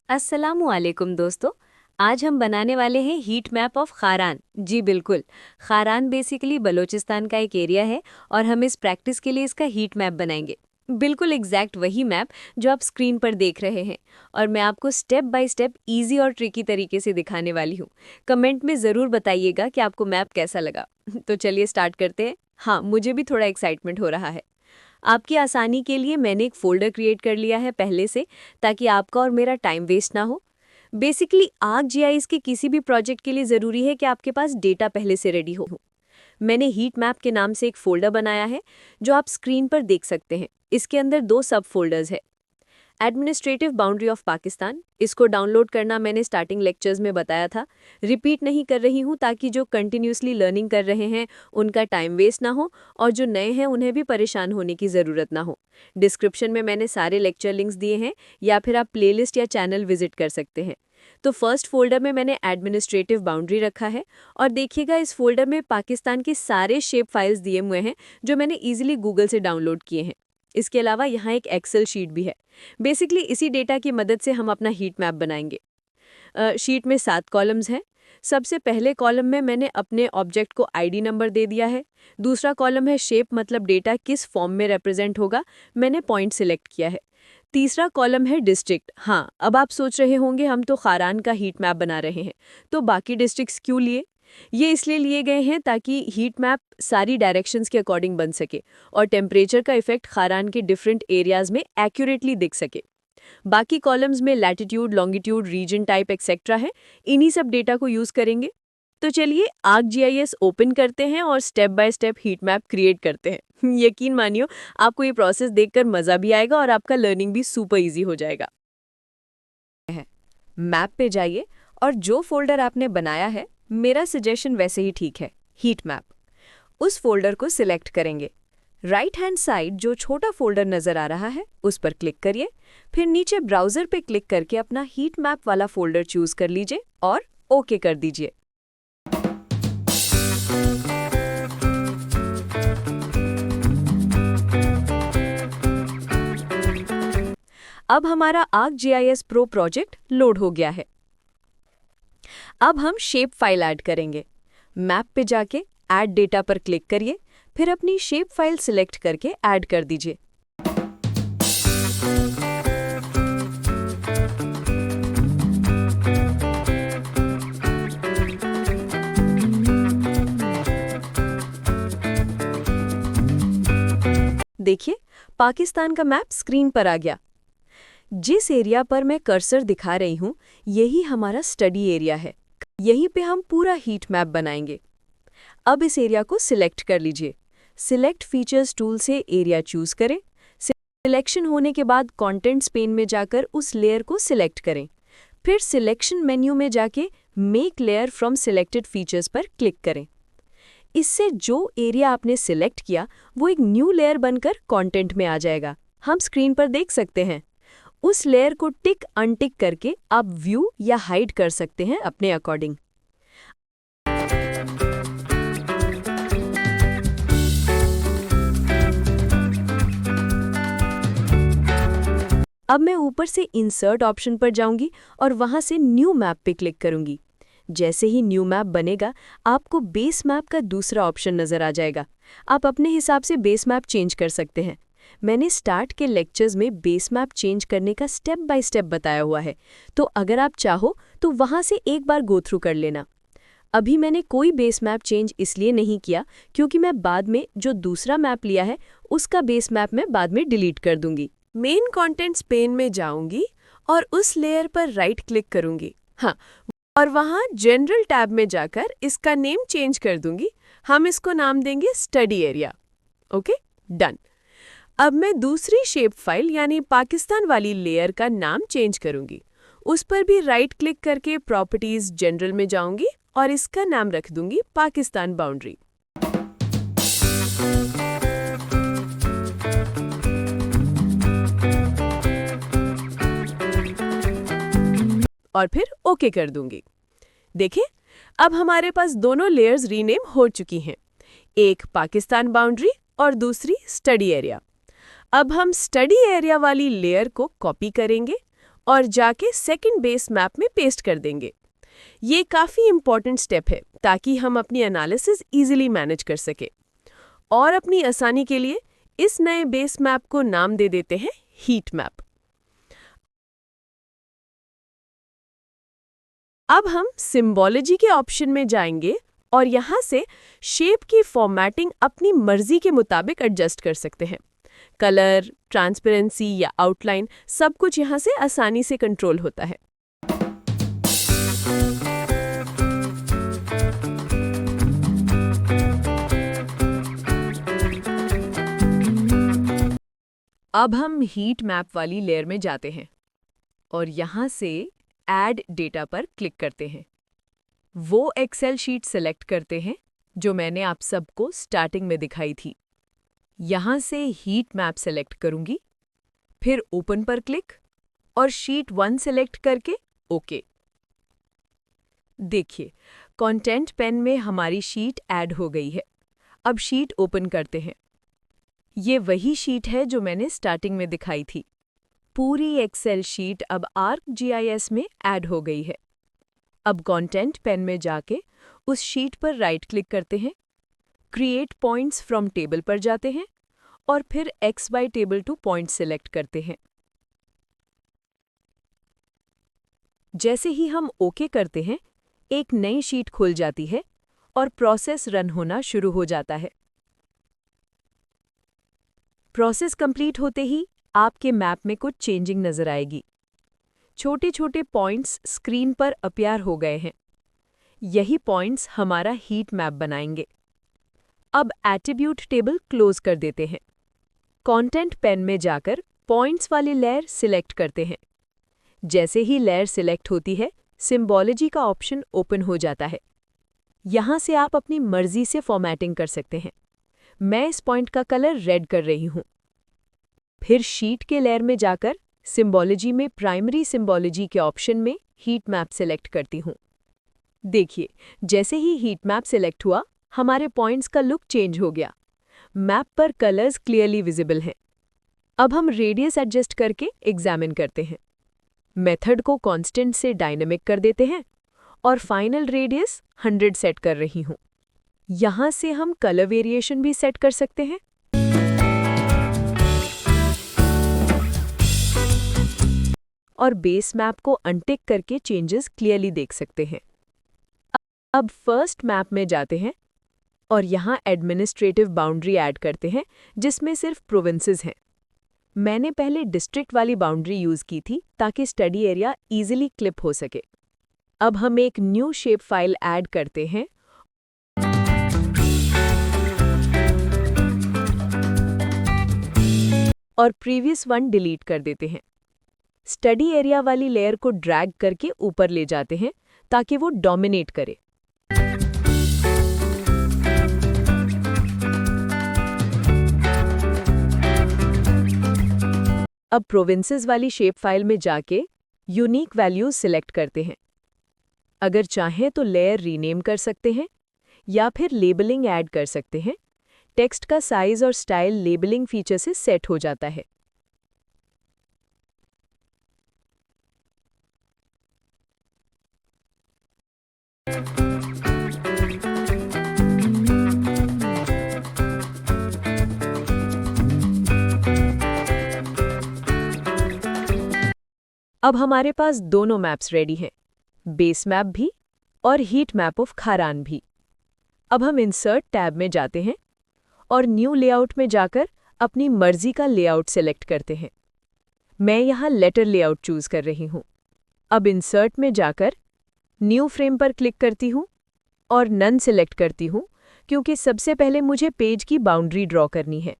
अस्सलामुअलैकुम दोस्तों। आज हम बनाने वाले हैं हीट मैप ऑफ खारान। जी बिल्कुल, खारान बेसिकली बलूचिस्तान का एक एरिया है और हम इस प्रैक्टिस के लिए इसका हीट मैप बनाएंगे। बिल्कुल एग्जैक्ट वही मैप जो आप स्क्रीन पर देख रहे हैं, और मैं आपको स्टेप बाय स्टेप इजी और ट्रिकी तरीके से दिखाने वाली हूँ। कमेंट में ज़रूर बताइएगा कि आपको मैप कैसा लगा। तो चलिए स्टार्ट करते हैं। हाँ, मुझे भी थोड़ा एक्साइटमेंट हो रहा है। आपकी आसानी के लिए मैंने एक फ़ोल्डर क्रिएट कर लिया है पहले से, ताकि आपका और मेरा टाइम वेस्ट ना हो। बेसिकली आर्क जीआईएस के किसी भी प्रोजेक्ट के लिए ज़रूरी है कि आपके पास डेटा पहले से रेडी हो। मैंने हीट मैप के नाम से एक फ़ोल्डर बनाया है, जो आप स्क्रीन पर देख सकते हैं। इसके अंदर दो सब फोल्डर्स है। एडमिनिस्ट्रेटिव बाउंड्री ऑफ पाकिस्तान, इसको डाउनलोड करना मैंने स्टार्टिंग लेक्चर्स में बताया था। रिपीट नहीं कर रही हूँ, ताकि जो कंटिन्यूसली लर्निंग कर रहे हैं उनका टाइम वेस्ट ना हो, और जो नए हैं उन्हें भी परेशान होने की ज़रूरत ना हो। डिस्क्रिप्शन में मैंने सारे लेक्चर लिंक्स दिए हैं, या फिर आप प्लेलिस्ट या चैनल विजिट कर सकते हैं। तो फर्स्ट फोल्डर में मैंने एडमिनिस्ट्रेटिव बाउंड्री रखा है, और देखिएगा इस फोल्डर में पाकिस्तान के सारे शेप फाइल्स दिए हुए हैं, जो मैंने ईजिली गूगल से डाउनलोड किए हैं। इसके अलावा यहाँ एक एक्सेल शीट भी है। बेसिकली इसी डेटा की मदद से हम अपना हीट मैप बनाएंगे। शीट में 7 कॉलम्स हैं। सबसे पहले कॉलम में मैंने अपने ऑब्जेक्ट को आईडी नंबर दे दिया है। दूसरा कॉलम है शेप, मतलब डेटा किस फॉर्म में रिप्रेजेंट होगा, मैंने पॉइंट सिलेक्ट किया है। तीसरा कॉलम है डिस्ट्रिक्ट। हाँ, अब आप सोच रहे होंगे हम तो खारान का हीट मैप बना रहे हैं, तो बाकी डिस्ट्रिक्ट्स क्यों लिए? ये इसलिए लिए गए हैं ताकि हीट मैप सारी डायरेक्शंस के अकॉर्डिंग बन सके, और टेम्परेचर का इफेक्ट खारान के डिफरेंट एरियाज में एक्यूरेटली दिख सके। बाकी कॉलम्स में latitude, longitude, region type etcetera है। इन्हीं सब डेटा को यूज करेंगे। तो चलिए आर्क जीआईएस ओपन करते हैं और step by step heat map create करते हैं। यकीन मानियो, आपको ये प्रोसेस देखकर मजा भी आएगा और आपका लर्निंग भी सुपर इजी हो जाएगा। मैप पे जाइए, और जो फोल्डर आपने बनाया है, मेरा सजेशन वैसे ही ठीक है, हीट मैप, उस फोल्डर को सिलेक्ट करेंगे। राइट हैंड साइड जो छोटा फोल्डर नजर आ रहा है, उस पर क्लिक करिए। फिर नीचे ब्राउजर पे क्लिक करके अपना हीट मैप वाला फोल्डर चूज कर लीजिए और ओके कर दीजिए। अब हमारा arc GIS pro project load हो गया है। अब हम शेप फाइल ऐड करेंगे। मैप पे जाके ऐड डेटा पर क्लिक करिए, फिर अपनी शेप फाइल सिलेक्ट करके ऐड कर दीजिए। देखिए, पाकिस्तान का मैप स्क्रीन पर आ गया। जिस एरिया पर मैं कर्सर दिखा रही हूँ, यही हमारा स्टडी एरिया है। यहीं पे हम पूरा हीट मैप बनाएंगे। अब इस एरिया को सिलेक्ट कर लीजिए। सिलेक्ट फीचर्स टूल से एरिया चूज करें। सिलेक्शन होने के बाद कंटेंट्स पेन में जाकर उस लेयर को सिलेक्ट करें। फिर सिलेक्शन मेन्यू में जाके make layer from selected features पर क्लिक करें। इससे जो एरिया आपने सिलेक्ट किया, वो एक न्यू लेयर बनकर कंटेंट में आ जाएगा। हम स्क्रीन पर देख सकते हैं। उस लेयर को टिक अनटिक करके आप व्यू या हाइड कर सकते हैं अपने अकॉर्डिंग। अब मैं ऊपर से इंसर्ट ऑप्शन पर जाऊंगी और वहां से न्यू मैप पे क्लिक करूंगी। जैसे ही न्यू मैप बनेगा, आपको बेस मैप का दूसरा ऑप्शन नजर आ जाएगा। आप अपने हिसाब से बेस मैप चेंज कर सकते हैं। मैंने स्टार्ट के लेक्चर्स में बेस मैप चेंज करने का स्टेप बाय स्टेप बताया हुआ है, तो अगर आप चाहो तो वहां से एक बार गो थ्रू कर लेना। अभी मैंने कोई बेस मैप चेंज इसलिए नहीं किया, क्योंकि मैं बाद में जो दूसरा मैप लिया है, उसका बेस मैप मैं बाद में डिलीट कर दूंगी। मेन कंटेंट्स पेन में जाऊंगी और उस लेयर पर राइट क्लिक करूंगी। हाँ, और वहां जनरल टैब में जाकर इसका नेम चेंज कर दूंगी। हम इसको नाम देंगे स्टडी एरिया। Okay, done. अब मैं दूसरी शेप फाइल यानी पाकिस्तान वाली लेयर का नाम चेंज करूंगी। उस पर भी राइट क्लिक करके प्रॉपर्टीज जनरल में जाऊंगी और इसका नाम रख दूंगी पाकिस्तान बाउंड्री। और फिर ओके कर दूंगी। देखिए, अब हमारे पास दोनों लेयर्स रीनेम हो चुकी हैं, एक पाकिस्तान बाउंड्री और दूसरी स्टडी एरिया। अब हम स्टडी एरिया वाली लेयर को कॉपी करेंगे और जाके सेकंड बेस मैप में पेस्ट कर देंगे। ये काफ़ी इम्पॉर्टेंट स्टेप है ताकि हम अपनी एनालिसिस इजीली मैनेज कर सके। और अपनी आसानी के लिए इस नए बेस मैप को नाम दे देते हैं हीट मैप। अब हम सिंबोलॉजी के ऑप्शन में जाएंगे और यहाँ से शेप की फॉर्मेटिंग अपनी मर्जी के मुताबिक एडजस्ट कर सकते हैं। कलर, ट्रांसपेरेंसी या आउटलाइन सब कुछ यहाँ से आसानी से कंट्रोल होता है। अब हम हीट मैप वाली लेयर में जाते हैं और यहाँ से ऐड डेटा पर क्लिक करते हैं। वो एक्सेल शीट सेलेक्ट करते हैं जो मैंने आप सबको स्टार्टिंग में दिखाई थी। यहाँ से हीट मैप सेलेक्ट करूंगी, फिर ओपन पर क्लिक और शीट 1 सेलेक्ट करके ओके। देखिए, कंटेंट पेन में हमारी शीट ऐड हो गई है। अब शीट ओपन करते हैं। ये वही शीट है जो मैंने स्टार्टिंग में दिखाई थी। पूरी एक्सेल शीट अब ArcGIS में ऐड हो गई है। अब कंटेंट पेन में जाके उस शीट पर राइट क्लिक करते हैं, क्रिएट पॉइंट्स फ्रॉम टेबल पर जाते हैं और फिर X by table two point select करते हैं। जैसे ही हम ओके करते हैं, एक नई शीट खुल जाती है और प्रोसेस रन होना शुरू हो जाता है। प्रोसेस कंप्लीट होते ही आपके मैप में कुछ चेंजिंग नजर आएगी। छोटे छोटे पॉइंट्स स्क्रीन पर अपीयर हो गए हैं। यही पॉइंट्स हमारा हीट मैप बनाएंगे। अब एट्रीब्यूट टेबल क्लोज कर देते हैं। कंटेंट पेन में जाकर पॉइंट्स वाली लेयर सिलेक्ट करते हैं। जैसे ही लेयर सिलेक्ट होती है, सिंबोलॉजी का ऑप्शन ओपन हो जाता है। यहाँ से आप अपनी मर्जी से फॉर्मेटिंग कर सकते हैं। मैं इस पॉइंट का कलर रेड कर रही हूँ। फिर शीट के लेयर में जाकर सिंबोलॉजी में प्राइमरी सिंबोलॉजी के ऑप्शन में हीट मैप सेलेक्ट करती हूँ। देखिए, जैसे ही हीट मैप सेलेक्ट हुआ, हमारे पॉइंट्स का लुक चेंज हो गया। मैप पर कलर्स क्लियरली विजिबल हैं। अब हम रेडियस एडजस्ट करके एग्जामिन करते हैं। मेथड को कांस्टेंट से डायनेमिक कर देते हैं और फाइनल रेडियस 100 सेट कर रही हूँ। यहाँ से हम कलर वेरिएशन भी सेट कर सकते हैं। और बेस मैप को अनटिक करके चेंजेस क्लियरली देख सकते हैं। अब फर्स्ट मैप में जाते हैं और यहाँ एडमिनिस्ट्रेटिव बाउंड्री ऐड करते हैं जिसमें सिर्फ प्रोविंसेस हैं। मैंने पहले डिस्ट्रिक्ट वाली बाउंड्री यूज़ की थी ताकि स्टडी एरिया इजीली क्लिप हो सके। अब हम एक न्यू शेप फाइल ऐड करते हैं और प्रीवियस वन डिलीट कर देते हैं। स्टडी एरिया वाली लेयर को ड्रैग करके ऊपर ले जाते हैं ताकि वो डोमिनेट करे। अब प्रोविंसेस वाली शेप फाइल में जाके यूनिक वैल्यूज सिलेक्ट करते हैं। अगर चाहें तो लेयर रीनेम कर सकते हैं या फिर लेबलिंग ऐड कर सकते हैं। टेक्स्ट का साइज और स्टाइल लेबलिंग फीचर से सेट हो जाता है। अब हमारे पास दोनों मैप्स रेडी हैं, बेस मैप भी और हीट मैप ऑफ खारान भी। अब हम इंसर्ट टैब में जाते हैं और न्यू लेआउट में जाकर अपनी मर्जी का लेआउट सेलेक्ट करते हैं। मैं यहाँ लेटर लेआउट चूज कर रही हूँ। अब इंसर्ट में जाकर न्यू फ्रेम पर क्लिक करती हूँ और नन सेलेक्ट करती हूँ क्योंकि सबसे पहले मुझे पेज की बाउंड्री ड्रॉ करनी है।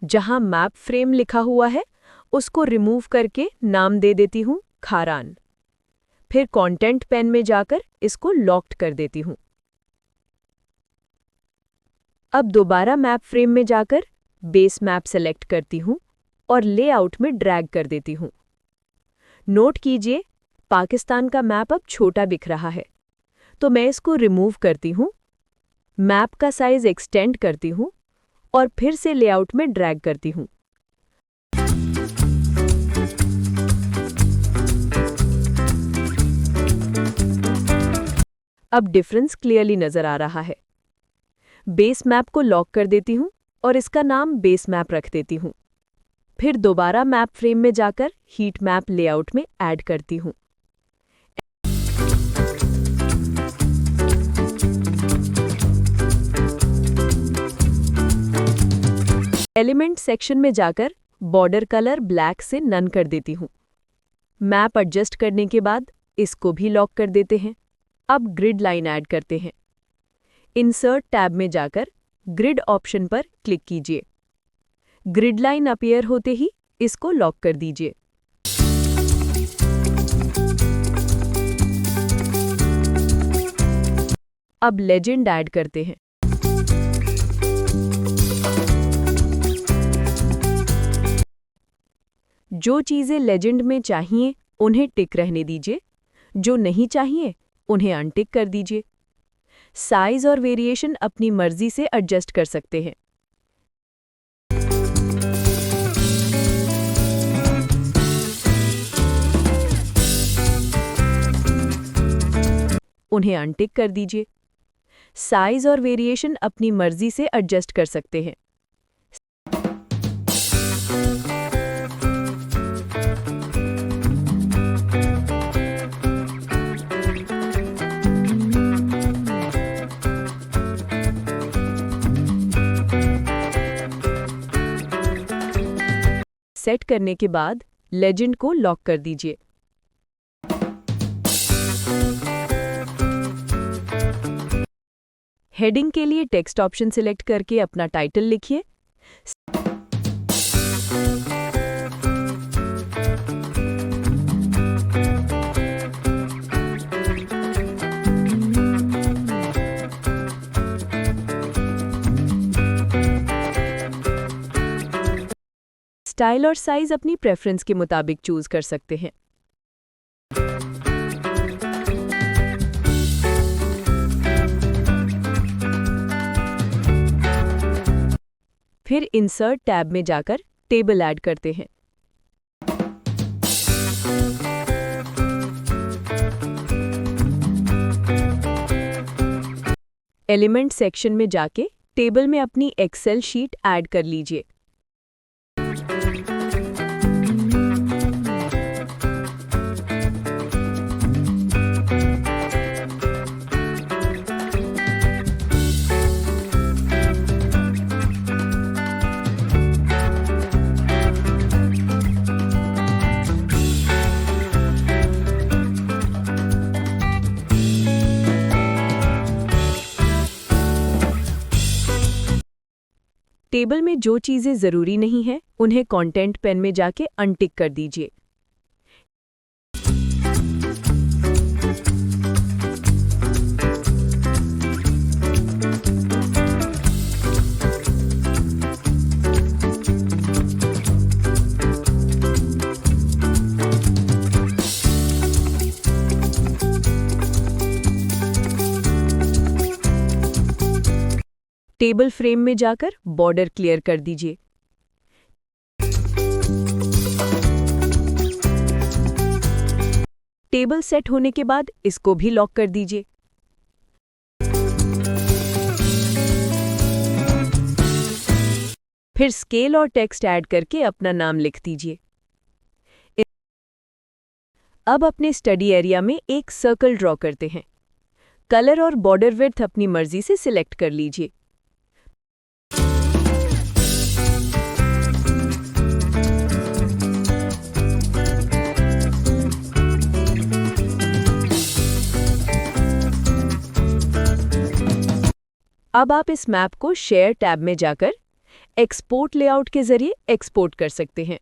जहाँ मैप फ्रेम लिखा हुआ है उसको रिमूव करके नाम दे देती हूँ खारान। फिर कंटेंट पेन में जाकर इसको लॉक्ड कर देती हूँ। अब दोबारा मैप फ्रेम में जाकर बेस मैप सेलेक्ट करती हूँ और लेआउट में ड्रैग कर देती हूँ। नोट कीजिए, पाकिस्तान का मैप अब छोटा दिख रहा है, तो मैं इसको रिमूव करती हूँ। मैप का साइज एक्सटेंड करती हूँ और फिर से लेआउट में ड्रैग करती हूँ। अब डिफरेंस क्लियरली नजर आ रहा है। बेस मैप को लॉक कर देती हूँ और इसका नाम बेस मैप रख देती हूँ। फिर दोबारा मैप फ्रेम में जाकर हीट मैप लेआउट में ऐड करती हूँ। एलिमेंट सेक्शन में जाकर बॉर्डर कलर ब्लैक से नन कर देती हूँ। मैप एडजस्ट करने के बाद इसको भी लॉक कर देते हैं। अब ग्रिड लाइन ऐड करते हैं। इंसर्ट टैब में जाकर ग्रिड ऑप्शन पर क्लिक कीजिए। ग्रिड लाइन अपीयर होते ही इसको लॉक कर दीजिए। अब लेजेंड ऐड करते हैं। जो चीजें लेजेंड में चाहिए उन्हें टिक रहने दीजिए, जो नहीं चाहिए उन्हें अनटिक कर दीजिए। साइज और वेरिएशन अपनी मर्जी से एडजस्ट कर सकते हैं। उन्हें अनटिक कर दीजिए। साइज और वेरिएशन अपनी मर्जी से एडजस्ट कर सकते हैं। सेट करने के बाद लेजेंड को लॉक कर दीजिए। हेडिंग के लिए टेक्स्ट ऑप्शन सिलेक्ट करके अपना टाइटल लिखिए। स्टाइल और साइज अपनी प्रेफरेंस के मुताबिक चूज कर सकते हैं। फिर इंसर्ट टैब में जाकर टेबल ऐड करते हैं। एलिमेंट सेक्शन में जाके टेबल में अपनी एक्सेल शीट ऐड कर लीजिए। टेबल में जो चीजें जरूरी नहीं हैं, उन्हें कंटेंट पेन में जाके अनटिक कर दीजिए। टेबल फ्रेम में जाकर बॉर्डर क्लियर कर दीजिए। टेबल सेट होने के बाद इसको भी लॉक कर दीजिए। फिर स्केल और टेक्स्ट ऐड करके अपना नाम लिख दीजिए। अब अपने स्टडी एरिया में एक सर्कल ड्रॉ करते हैं। कलर और बॉर्डर विड्थ अपनी मर्जी से सिलेक्ट कर लीजिए। अब आप इस मैप को शेयर टैब में जाकर एक्सपोर्ट लेआउट के जरिए एक्सपोर्ट कर सकते हैं।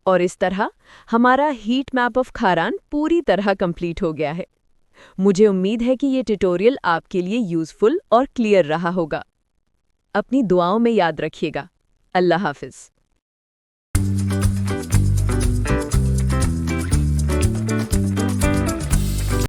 और इस तरह हमारा हीट मैप ऑफ खारान पूरी तरह कंप्लीट हो गया है। मुझे उम्मीद है कि ये ट्यूटोरियल आपके लिए यूज़फुल और क्लियर रहा होगा। अपनी दुआओं में याद रखिएगा। अल्लाह हाफ़िज़।